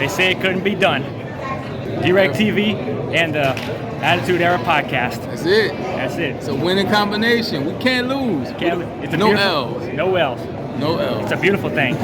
They say it couldn't be done. DwreckTV and the Attitude Era podcast. That's it. That's it. It's a winning combination. We can't lose. It's no L's. No L's. No L's. It's a beautiful thing.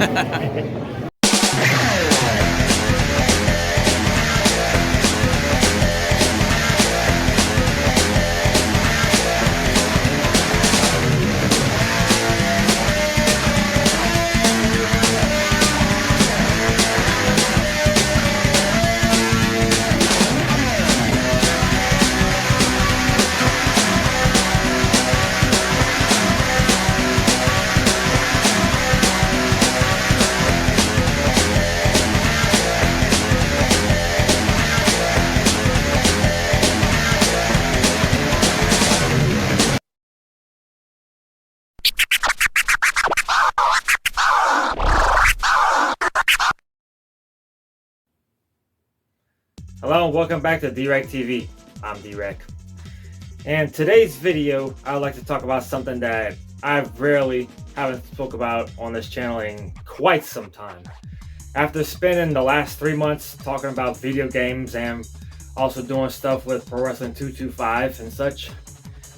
Hello and welcome back to DwreckTV. I'm Dwreck. And today's video, I would like to talk about something that I rarely haven't spoke about on this channel in quite some time. After spending the last 3 months talking about video games and also doing stuff with Pro Wrestling 225 and such,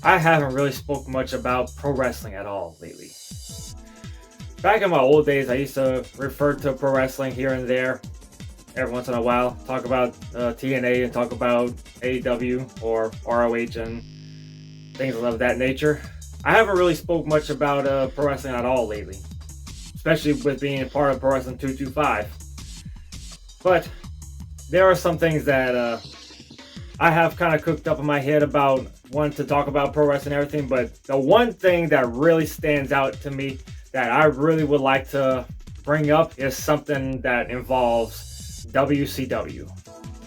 I haven't really spoke much about pro wrestling at all lately. Back in my old days, I used to refer to pro wrestling here and there every once in a while, talk about TNA and talk about AEW or ROH and things of that nature. I haven't really spoke much about pro wrestling at all lately, especially with being part of Pro Wrestling 225. But there are some things that I have kind of cooked up in my head about wanting to talk about pro wrestling and everything, but the one thing that really stands out to me that I really would like to bring up is something that involves WCW,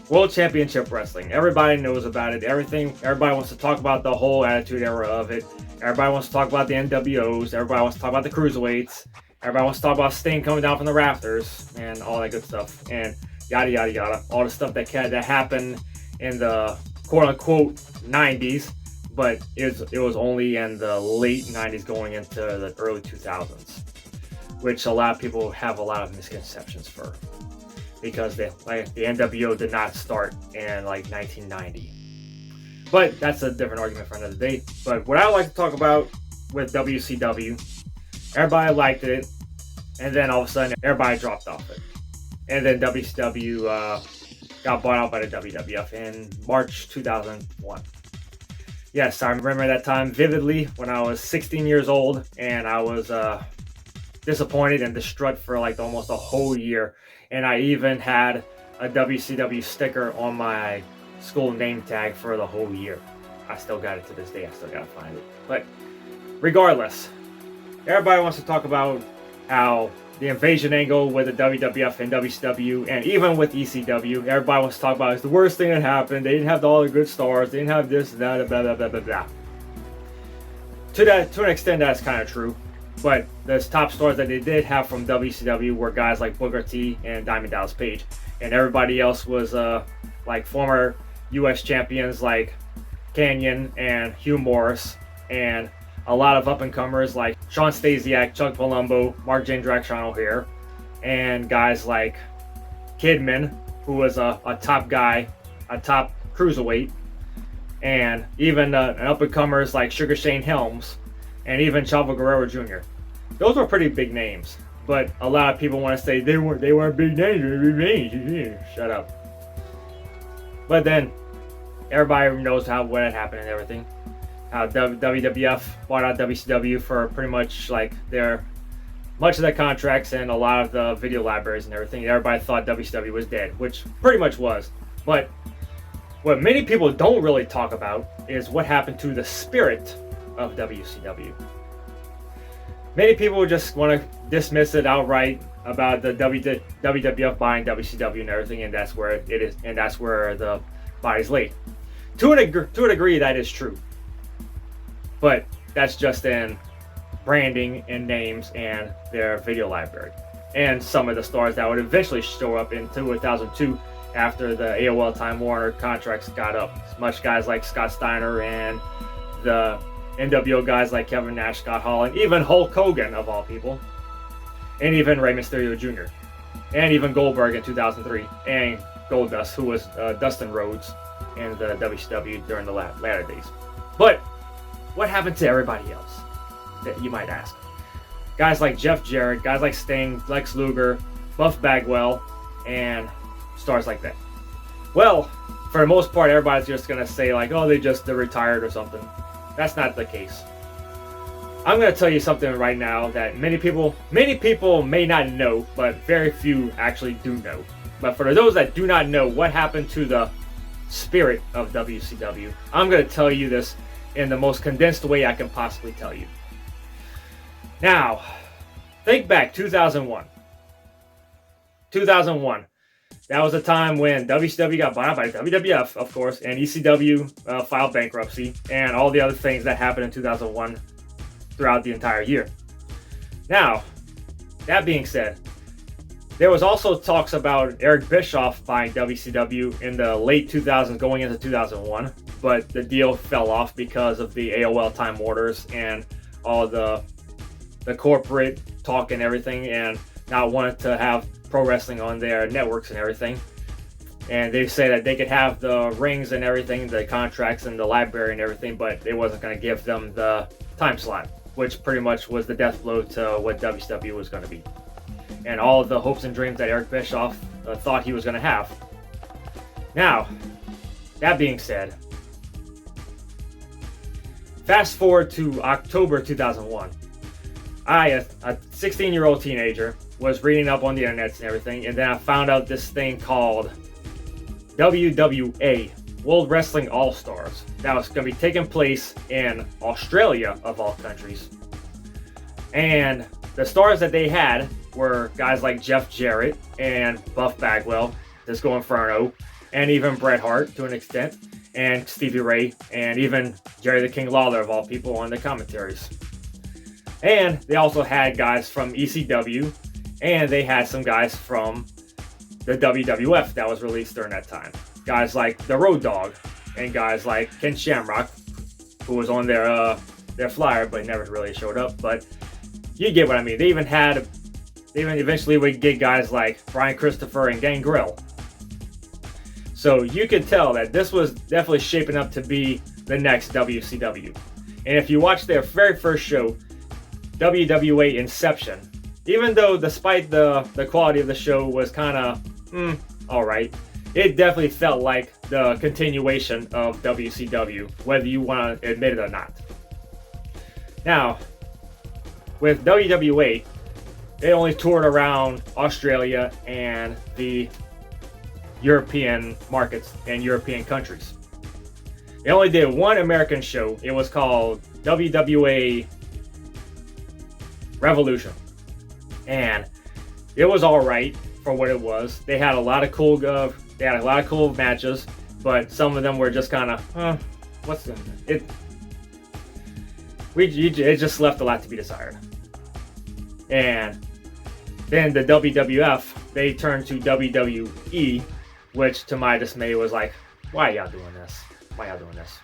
World Championship Wrestling. Everybody knows about it. Everybody wants to talk about the whole Attitude Era of it. Everybody wants to talk about the NWOs. Everybody wants to talk about the Cruiserweights. Everybody wants to talk about Sting coming down from the rafters and all that good stuff. And yada, yada, yada. All the stuff that happened in the quote-unquote 90s, but it was only in the late 90s going into the early 2000s, which a lot of people have a lot of misconceptions for. Because the NWO did not start in like 1990. But that's a different argument for another day. But what I like to talk about with WCW, everybody liked it, and then all of a sudden everybody dropped off it. And then WCW got bought out by the WWF in March 2001. Yes, I remember that time vividly when I was 16 years old, and I was disappointed and distraught for like almost a whole year. And I even had a WCW sticker on my school name tag for the whole year. I still got it to this day. I still gotta find it. But regardless, everybody wants to talk about how the invasion angle with the WWF and WCW, and even with ECW, everybody wants to talk about it's the worst thing that happened. They didn't have all the good stars. They didn't have this, that, blah, blah, blah, blah, blah. To an extent, that's kind of true. But the top stars that they did have from WCW were guys like Booker T and Diamond Dallas Page. And everybody else was like former US champions like Kanyon and Hugh Morris. And a lot of up-and-comers like Sean Stasiak, Chuck Palumbo, Mark Jindrak, Sean O'Hare. And guys like Kidman, who was a top guy, a top cruiserweight. And even up-and-comers like Sugar Shane Helms. And even Chavo Guerrero Jr. Those were pretty big names, but a lot of people want to say they weren't big names. Shut up. But then everybody knows what had happened and everything. How WWF bought out WCW for pretty much like much of their contracts and a lot of the video libraries and everything. Everybody thought WCW was dead, which pretty much was. But what many people don't really talk about is what happened to the spirit of WCW. Many people just want to dismiss it outright about the WWF buying WCW and everything, and that's where it is, and that's where the body's laid. To a degree, that is true, but that's just in branding and names and their video library, and some of the stars that would eventually show up in 2002 after the AOL Time Warner contracts got up. Much guys like Scott Steiner and the NWO guys like Kevin Nash, Scott Hall, and even Hulk Hogan, of all people, and even Rey Mysterio Jr. and even Goldberg in 2003, and Goldust, who was Dustin Rhodes in the WCW during the latter days. But what happened to everybody else, that you might ask? Guys like Jeff Jarrett, guys like Sting, Lex Luger, Buff Bagwell, and stars like that. Well, for the most part, everybody's just going to say like, oh, they retired or something. That's not the case. I'm going to tell you something right now that many people may not know, but very few actually do know. But for those that do not know what happened to the spirit of WCW, I'm going to tell you this in the most condensed way I can possibly tell you. Now, think back, 2001. 2001. That was a time when WCW got bought out by WWF, of course, and ECW filed bankruptcy, and all the other things that happened in 2001 throughout the entire year. Now, that being said, there was also talks about Eric Bischoff buying WCW in the late 2000s going into 2001, but the deal fell off because of the AOL Time Orders and all the corporate talk and everything, and not wanting to have pro wrestling on their networks and everything. And they say that they could have the rings and everything, the contracts and the library and everything, but it wasn't going to give them the time slot, which pretty much was the death blow to what WCW was going to be. And all of the hopes and dreams that Eric Bischoff thought he was going to have. Now, that being said, fast forward to October 2001. I, a 16-year-old teenager, was reading up on the internet and everything, and then I found out this thing called WWA, World Wrestling All-Stars, that was going to be taking place in Australia, of all countries. And the stars that they had were guys like Jeff Jarrett and Buff Bagwell, Disco Inferno, and even Bret Hart to an extent, and Stevie Ray, and even Jerry the King Lawler, of all people, on the commentaries. And they also had guys from ECW, and they had some guys from the WWF that was released during that time. Guys like the Road Dogg, and guys like Ken Shamrock, who was on their flyer, but never really showed up. But you get what I mean. They even eventually would get guys like Brian Christopher and Gangrel. So you could tell that this was definitely shaping up to be the next WCW. And if you watch their very first show, WWA Inception, even though despite the quality of the show was kind of alright, it definitely felt like the continuation of WCW, whether you want to admit it or not. Now, with WWA, they only toured around Australia and the European markets and European countries. They only did one American show. It was called WWA Revolution. And it was all right for what it was. They had a lot of cool matches, but some of them were just kind of, it just left a lot to be desired. And then the WWF, they turned to WWE, which to my dismay was like, why y'all doing this? Why y'all doing this?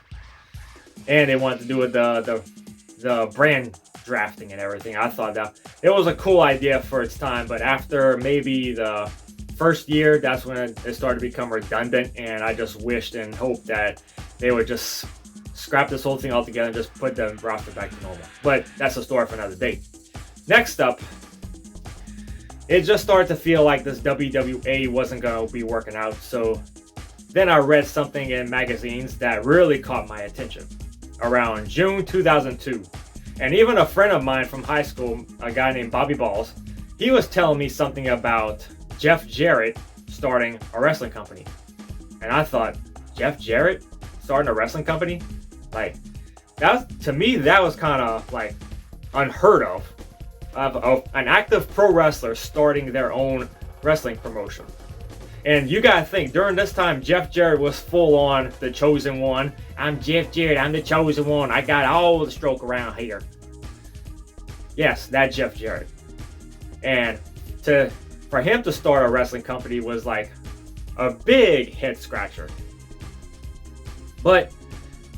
And they wanted to do with the brand drafting and everything. I thought that it was a cool idea for its time, but after maybe the first year, that's when it started to become redundant, and I just wished and hoped that they would just scrap this whole thing altogether and just put the roster back to normal. But that's a story for another day. Next up, it just started to feel like this WWA wasn't going to be working out, so then I read something in magazines that really caught my attention around June 2002. And even a friend of mine from high school, a guy named Bobby Balls, he was telling me something about Jeff Jarrett starting a wrestling company. And I thought, Jeff Jarrett starting a wrestling company? Like, to me, that was kind of like unheard of an active pro wrestler starting their own wrestling promotion. And you gotta think, during this time, Jeff Jarrett was full on the chosen one. I'm Jeff Jarrett, I'm the chosen one. I got all the stroke around here. Yes, that Jeff Jarrett. And for him to start a wrestling company was like a big head scratcher. But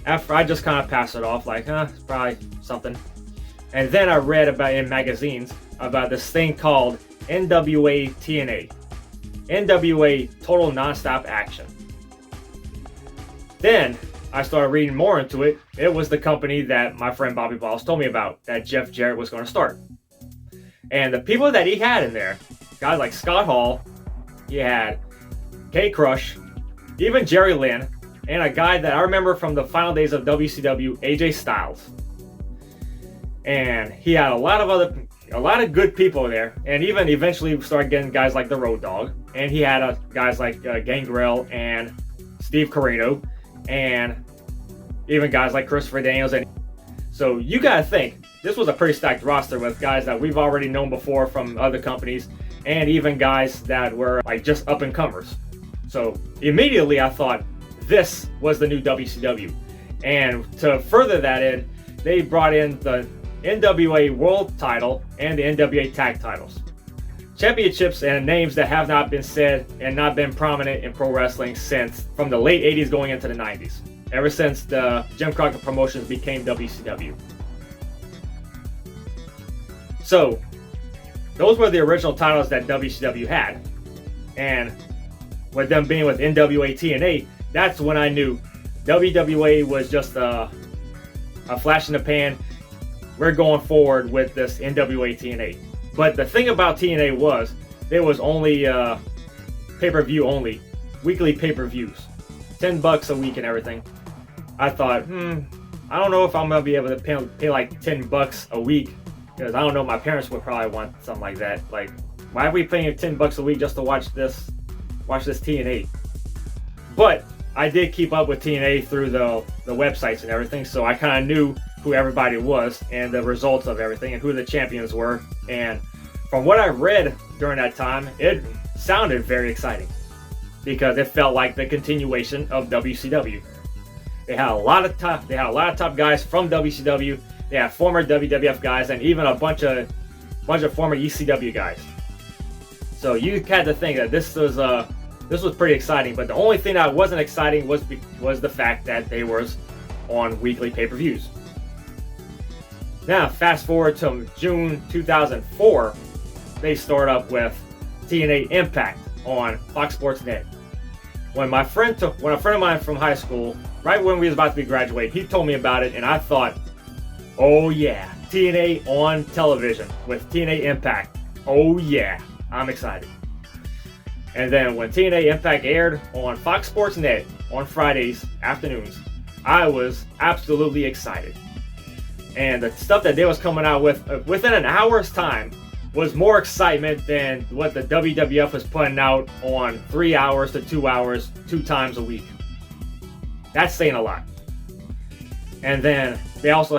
after, I just kind of passed it off like, it's probably something. And then I read about in magazines about this thing called NWA-TNA. NWA Total Nonstop Action. Then I started reading more into it. It was the company that my friend Bobby Balls told me about, that Jeff Jarrett was going to start. And the people that he had in there, guys like Scott Hall, he had K-Crush, even Jerry Lynn, and a guy that I remember from the final days of WCW, AJ Styles. And he had a lot of good people there, and even eventually started getting guys like the Road Dogg, and he had guys like Gangrel and Steve Corino, and even guys like Christopher Daniels. And so you gotta think, this was a pretty stacked roster with guys that we've already known before from other companies, and even guys that were like just up and comers. So immediately I thought this was the new WCW. And to further that in, they brought in the NWA World title and the NWA Tag titles. Championships and names that have not been said and not been prominent in pro wrestling since from the late 80s going into the 90s. Ever since the Jim Crockett Promotions became WCW. So, those were the original titles that WCW had. And with them being with NWA-TNA, that's when I knew WWA was just a flash in the pan. We're going forward with this NWA-TNA. But the thing about TNA was, there was only pay-per-view only. Weekly pay-per-views. $10 a week and everything. I thought, I don't know if I'm going to be able to pay like $10 a week. Because I don't know, my parents would probably want something like that. Like, why are we paying $10 a week just to watch this TNA? But I did keep up with TNA through the websites and everything, so I kind of knew who everybody was and the results of everything and who the champions were. And from what I read during that time, it sounded very exciting because it felt like the continuation of WCW. They had a lot of top guys from WCW. They had former WWF guys and even a bunch of former ECW guys. So you had to think that this was pretty exciting. But the only thing that wasn't exciting was the fact that they were on weekly pay-per-views. Now fast forward to June 2004, they start up with TNA Impact on Fox Sports Net. When a friend of mine from high school, right when we was about to be graduating, he told me about it, and I thought, oh yeah, TNA on television with TNA Impact. Oh yeah, I'm excited. And then when TNA Impact aired on Fox Sports Net on Fridays afternoons, I was absolutely excited. And the stuff that they was coming out with within an hour's time was more excitement than what the WWF was putting out on 3 hours to 2 hours, 2 times a week. That's saying a lot. And then they also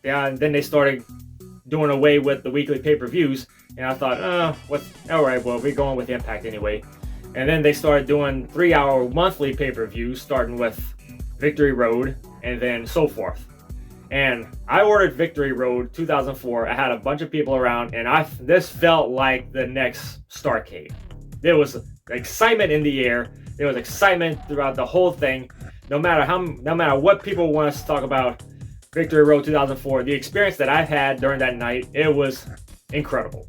then they started doing away with the weekly pay-per-views. And I thought, all right, well, we're going with Impact anyway. And then they started doing 3-hour monthly pay-per-views, starting with Victory Road and then so forth. And I ordered Victory Road 2004. I had a bunch of people around, and this felt like the next Starrcade. There was excitement in the air. There was excitement throughout the whole thing. No matter what people want us to talk about Victory Road 2004, the experience that I've had during that night, it was incredible.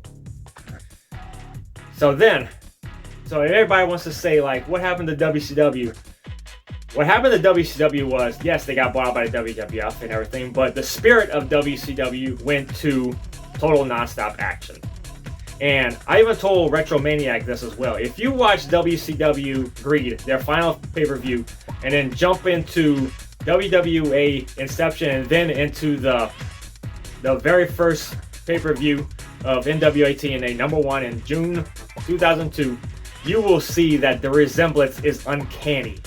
So everybody wants to say, like, what happened to WCW? What happened to WCW was, yes, they got bought out by the WWF and everything, but the spirit of WCW went to Total Nonstop Action. And I even told Retromaniac this as well. If you watch WCW Greed, their final pay-per-view, and then jump into WWA Inception and then into the very first pay-per-view of NWA-TNA #1 in June 2002, you will see that the resemblance is uncanny.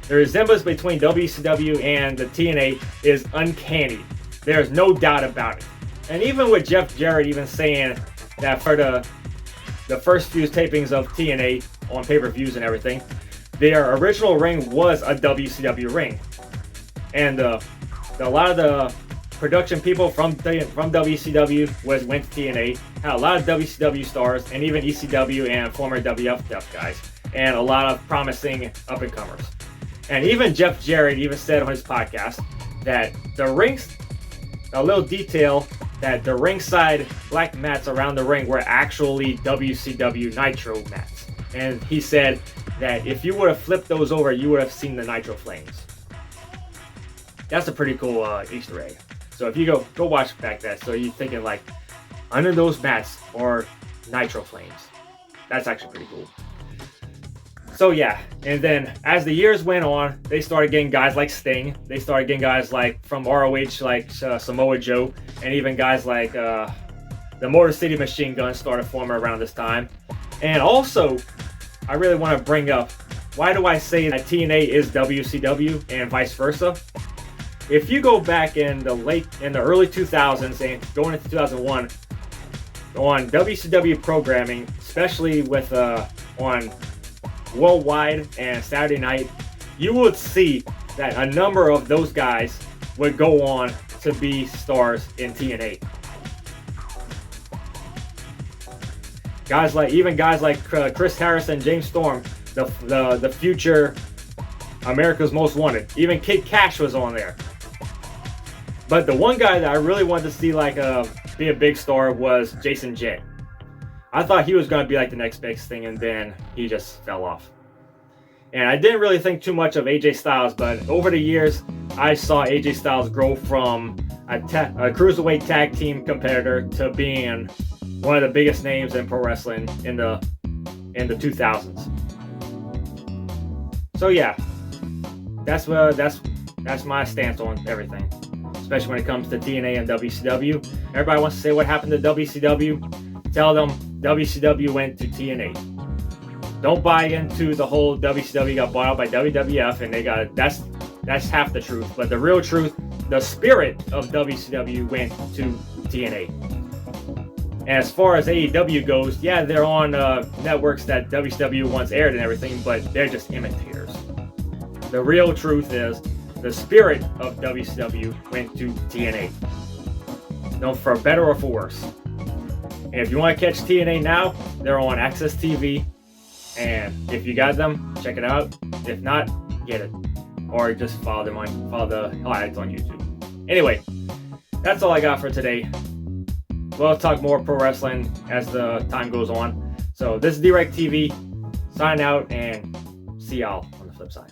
The resemblance between WCW and the TNA is uncanny. There's no doubt about it. And even with Jeff Jarrett even saying that for the first few tapings of TNA on pay-per-views and everything, their original ring was a WCW ring. And a lot of the production people from WCW went to TNA, had a lot of WCW stars, and even ECW and former WWF guys, and a lot of promising up-and-comers. And even Jeff Jarrett even said on his podcast that the rings, a little detail that the ringside black mats around the ring were actually WCW Nitro mats. And he said that if you would have flipped those over, you would have seen the Nitro Flames. That's a pretty cool Easter egg. So if you go watch back that, so you're thinking like, under those mats are Nitro Flames. That's actually pretty cool. So yeah, and then as the years went on, they started getting guys like Sting. They started getting guys like from ROH, like Samoa Joe, and even guys like the Motor City Machine Guns started forming around this time. And also, I really want to bring up, why do I say that TNA is WCW and vice versa? If you go back in the early 2000s and going into 2001, on WCW programming, especially with on Worldwide and Saturday Night, you would see that a number of those guys would go on to be stars in TNA. Guys like Chris Harris and James Storm, the future America's Most Wanted. Even Kid Cash was on there. But the one guy that I really wanted to see like be a big star was Jason Jett. I thought he was going to be like the next big thing, and then he just fell off. And I didn't really think too much of AJ Styles, but over the years, I saw AJ Styles grow from a cruiserweight tag team competitor to being one of the biggest names in pro wrestling in the 2000s. So yeah, that's my stance on everything, especially when it comes to TNA and WCW. Everybody wants to say what happened to WCW. Tell them WCW went to TNA. Don't buy into the whole WCW got bought out by WWF and they got that's half the truth. But the real truth, the spirit of WCW went to TNA. And as far as AEW goes, yeah, they're on networks that WCW once aired and everything, but they're just imitators. The real truth is the spirit of WCW went to TNA. No, for better or for worse. And if you want to catch TNA now, they're on Access TV. And if you got them, check it out. If not, get it. Or just follow the highlights on YouTube. Anyway, that's all I got for today. We'll talk more pro wrestling as the time goes on. So this is DwreckTV. Sign out and see y'all on the flip side.